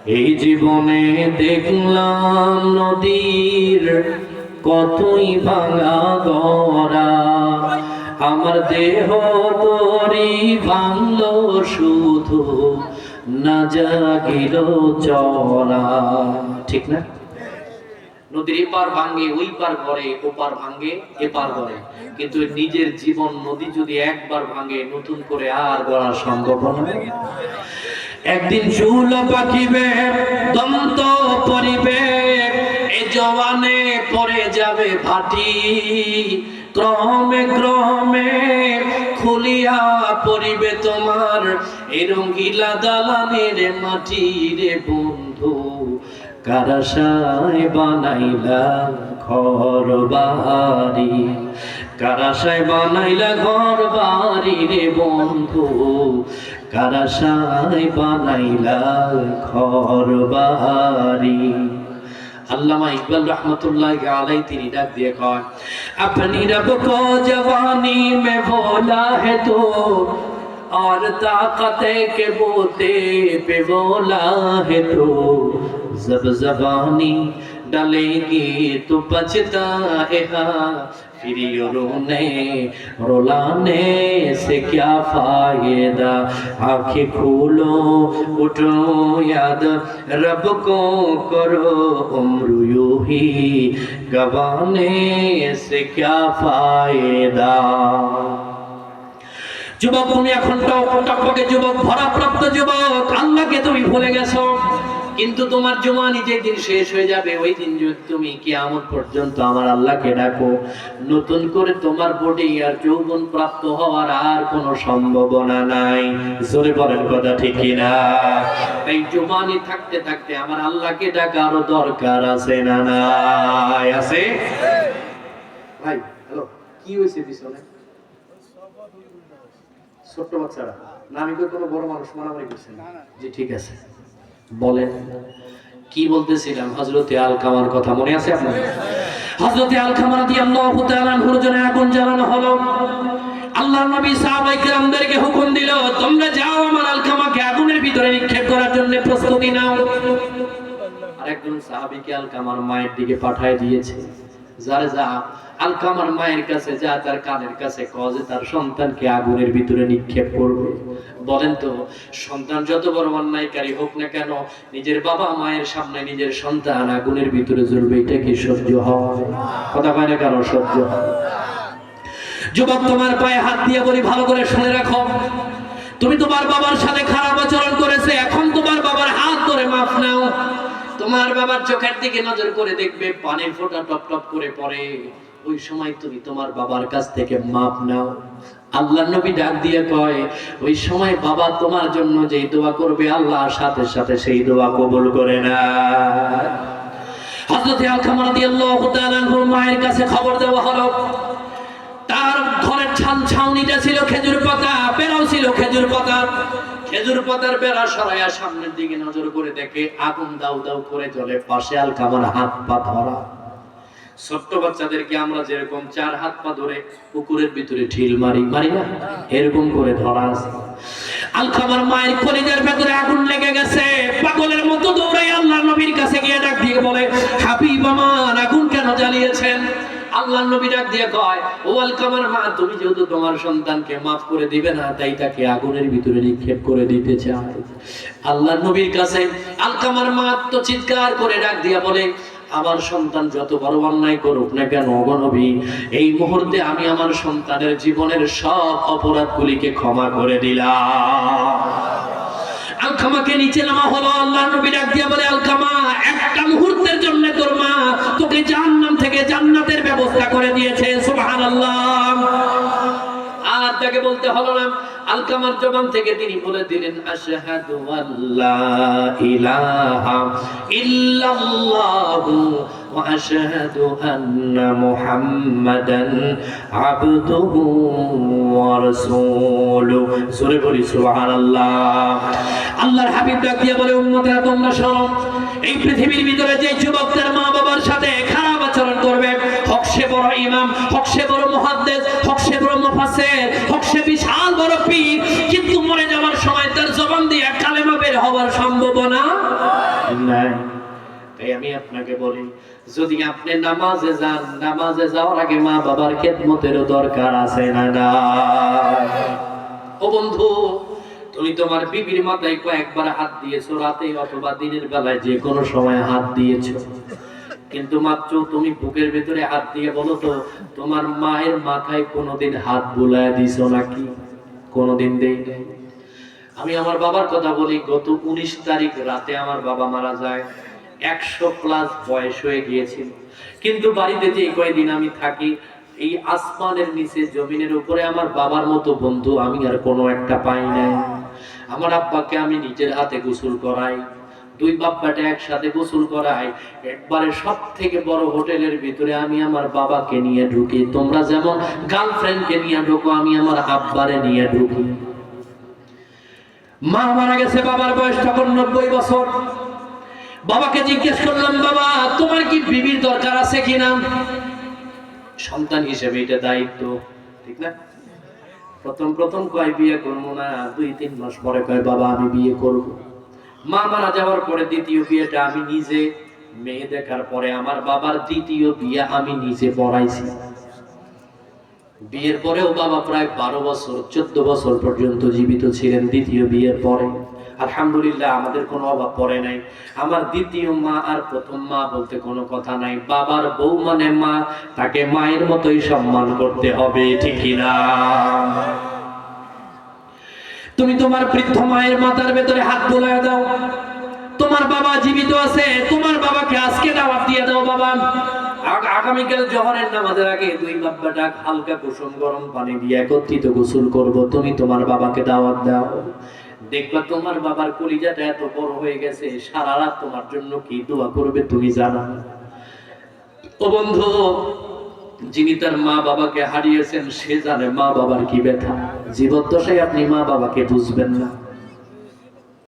এই জীবনে দেখলাম নদীর কতই ভাঙা গড়া, আমার দেহ তরি ভাঙলো শুধু, না জাগিল চরা। ঠিক না? নদীর এপার ভাঙে ওই পার করে, ওপার ভাঙে এপার করে, কিন্তু নিজের জীবন নদী যদি একবার ভাঙে নতুন করে আর গড়া সম্ভব নয়। একদিন চুল পাকিবে, দন্ত পরিবে, এ জওয়ানে পড়ে যাবে ভাটি, ক্রমে ক্রমে খুলিয়া পড়িবে তোমার এই রঙিলা দালানের মাটি রে বন্ধু, কারাশায় বানাইলা ঘর বাড়ি, কারাশায় বানাইলা ঘর বাড়ি রে বন্ধু, কারাশায় বানাইলা ঘর বাড়ি। আল্লামা ইকবাল রহমতুল্লাহ আলাইহি তিনি ডাক দিয়ে কয়, আপনি রব কো জওয়ানি মে बोला है तो और ताकत के बोते पे बोला है तो, जब जबानी डलेगी तो बचता है, फिर रोने रुलाने से क्या फायदा, आंखें खोलो उठो याद रब को करो, उम्र यूं ही गवाने से क्या फायदा। যুবক তুমি এখন টকটকে যুবক, ভরাপ্রাপ্ত যুবক, আল্লাহকে তুমি ভুলে গেছো, কিন্তু তোমার জওয়ানি যেদিন শেষ হয়ে যাবে ওই দিন যদি তুমি কিয়ামত পর্যন্ত আমার আল্লাহকে ডাকো, নতুন করে তোমার বডি আর যৌবন প্রাপ্ত হওয়ার আর কোনো সম্ভাবনা নাই। জোরে বলেন কথা ঠিক কিনা? এই জওয়ানি থাকতে থাকতে আমার আল্লাহকে ডাকারও দরকার আছে না নাই? আছে ভাই? হ্যালো, কি হয়েছে পিছনে? ছোট্ট বাচ্চারা না? আমি কোনো বড় মানুষ মারামারি করছেন? জি ঠিক আছে, বলেন কি বলতেছিলাম? হযরতে আলকামার কথা মনে আছে আপনার? হযরতে আলকামা রাদিয়াল্লাহু তাআলা আনহুর জন্য আগুন জ্বালানো হলো। আল্লাহর নবী সাহাবায়ে কেরামদেরকে হুকুম দিল, তোমরা যাও আমার আলকামাকে আগুনের ভিতরে নিক্ষেপ করার জন্য প্রস্তুতি নাও। আর একজন সাহাবীকে আলকামার মায়ের দিকে পাঠিয়ে দিয়েছে, যারে যা আলকামার মায়ের কাছে যা, তার কানের কাছে কয় যে তার সন্তানকে আগুনের ভিতরে নিক্ষেপ করবে। বলেন তো, সন্তান যত বড় অন্যায়কারী হোক না কেন, নিজের বাবা মায়ের সামনে নিজের সন্তান আগুনের ভিতরে জ্বলবে, এটা কি সহ্য হয়? কথা কয় না কেন? সহ্য হয়। যুবক তোমার পায়ে হাত দিয়ে বলি, ভালো করে শুনে রাখো, তুমি তোমার বাবার সাথে খারাপ আচরণ করেছে, এখন তোমার বাবার হাত ধরে মাফ নাও। তোমার বাবার চোখের দিকে নজর করে দেখবে পানির ফোঁটা টপ টপ করে পড়ে, ওই সময় তুমি তোমার বাবার কাছ থেকে মাপ নাও। আল্লাহর নবী ডাক দিয়ে কয়, ওই সময় বাবা তোমার জন্য যেই দোয়া করবে আল্লাহ সাথে সাথে সেই দোয়া কবুল করে না। হযরতে আলকামা রাদিয়াল্লাহু তাআলা আনহুর মায়ের কাছে খবর দেওয়া হলো, তার ঘরের ছাউনিটা ছিল খেজুর পাতা, বেড়াও ছিল খেজুর পাতা। খেজুর পাতার বেড়া সরাইয়া সামনের দিকে নজর করে দেখে আগুন দাউ দাউ করে জ্বলে, পাশে আলকামার হাত পা ধরা। ছোট্ট বাচ্চাদেরকে আমরা যেরকম চার হাত পা ধরে পুকুরের ভিতরে ঢিল মারি না, এরকম করে ধরা আছে। আলকামার মায়ের কলিজার ভেতরে আগুন লেগে গেছে, পাগলের মতো দৌড়াই আল্লাহর নবীর কাছে গিয়ে ডাক দিয়ে বলে, হাবিব আমার, আগুন কেন জ্বালিয়েছেন? আল্লাহর নবী ডাক দিয়ে কয়, ও আলকামার মা, তুমি যেহেতু তোমার সন্তানকে মাফ করে দিবে না, তাই তাকে আগুনের ভিতরে নিক্ষেপ করে দিতে চায়। আল্লাহর নবীর কাছে আলকামার মা তো চিৎকার করে ডাক দিয়ে বলে, আমার সন্তান যত বড় অন্যায় করুক না কেন গো নবী, এই মুহূর্তে আমি আমার সন্তানের জীবনের সব অপরাধগুলিকে ক্ষমা করে দিলাম। আলকামাকে নিচে নামা হলো। আল্লাহর নবী ডাক দিয়ে বলে, আলকামা, একটা মুহূর্তের জন্য তোর মা তোকে জাহান্নাম থেকে জান্নাতের ব্যবস্থা করে দিয়েছে। সুবহানাল্লাহ। আর তাকে বলতে হলো না, আলকামার জবান থেকে তিনি বলে দিলেন, আশহাদু আল্লা ইলাহা ইল্লাল্লাহু ওয়া আশহাদু আন্না মুহাম্মাদান আবদুহু ওয়া রাসূলুহু। সূরা বলি সুবহানাল্লাহ। আল্লাহর হাবিব ডাক দিয়ে বলে, উম্মতেরা তোমরা শোনো, এই পৃথিবীর ভিতরে যে যুবকদের মা বাবার সাথে খারাপ আচরণ করবে, হোক সে বড় ইমাম, হোক সে বড় মুহাদ্দিস, হোক সে বড় মুফাসসির, হোক সে বিশাল বড় পীর, কিন্তু মরে যাওয়ার সময় তার জবান দিয়ে কালেমা বের হওয়ার সম্ভাবনা নাই। তাই আমি আপনাকে বলি, যদি আপনি নামাজে যান, নামাজে যাওয়ার আগে মা বাবার খেদমতেরও দরকার আছে না না? ও বন্ধু, তুমি তোমার বিবির মাথায় কয়েকবার হাত দিয়েছো, রাতে অথবা দিনের বেলায় যে কোনো সময় হাত দিয়েছো, কিন্তু মাত্র তুমি বুকের ভেতরে হাত দিয়ে বলো তো, তোমার মায়ের মাথায় কোনোদিন হাত বুলায় দিছো নাকি? কোনোদিন দেই নাই। আমি আমার বাবার কথা বলি, গত 19 তারিখ রাতে আমার বাবা মারা যায়। 100+ বয়স হয়ে গিয়েছিল, কিন্তু বাড়িতে যে কয়েকদিন আমি থাকি, এই আসমানের নিচে জমিনের উপরে আমার বাবার মতো বন্ধু আমি আর কোনো একটা পাই নাই। আমার আব্বাকে আমি নিজের হাতে গোসল করাই, দুই বাপ্পাটা একসাথে গোসল করাই, একবারে সব থেকে বড় হোটেলের ভিতরে আমি আমার বাবাকে নিয়ে ঢুকি। তোমরা যেমন গার্লফ্রেন্ডকে নিয়ে ঢুকো, আমি আমার আব্বারে নিয়ে ঢুকি। মা মারা গেছে, বাবার বয়স তখন 90 বছর। বাবাকে জিজ্ঞেস করলাম, বাবা তোমার কি বিবির দরকার আছে কিনা? সন্তান হিসেবে এটা দায়িত্ব, ঠিক না? প্রথম কয় বিয়ে করবো না, 2-3 মাস পরে কয় বাবা আমি বিয়ে করব। মা মারা যাওয়ার পরে দ্বিতীয় বিয়েটা আমি নিজে, মেয়ে দেখার পরে আমার বাবার দ্বিতীয় বিয়ে আমি নিজে পড়াইছি। বিয়ের পরেও বাবা প্রায় 12 বছর 14 বছর পর্যন্ত জীবিত ছিলেন। দ্বিতীয় বিয়ের পরে আলহামদুলিল্লাহ আমাদের কোনো অভাব পড়ে নাই। আমার দ্বিতীয় মা আর প্রথম মা বলতে কোনো কথা নাই। বাবার বউ মানে মা, তাকে মায়ের মতোই সম্মান করতে হবে, ঠিক কিনা? তুমি তোমার বৃদ্ধ মায়ের মাথার ভেতরে হাত বুলায় দাও। তোমার বাবা জীবিত আছে, তোমার বাবাকে আজকে দাওয়াত দিয়ে দাও। বাবা আগামীকাল জোহরের নামাজের আগে দুই বাপ্পাটা হালকা কুসুম গরম পানি দিয়ে একত্রিত গোসল করব, তুমি তোমার বাবাকে দাওয়াত দাও। দেখবা তোমার বাবার কলিজাটা এত বড় হয়ে গেছে, সারা রাত তোমার জন্য কি দোয়া করবে তুমি জানো। ও বন্ধু, যিনি তার মা বাবাকে হারিয়েছেন সে জানে মা বাবার কি ব্যথা। জীবদ্দশায় আপনি মা বাবাকে বুঝবেন না।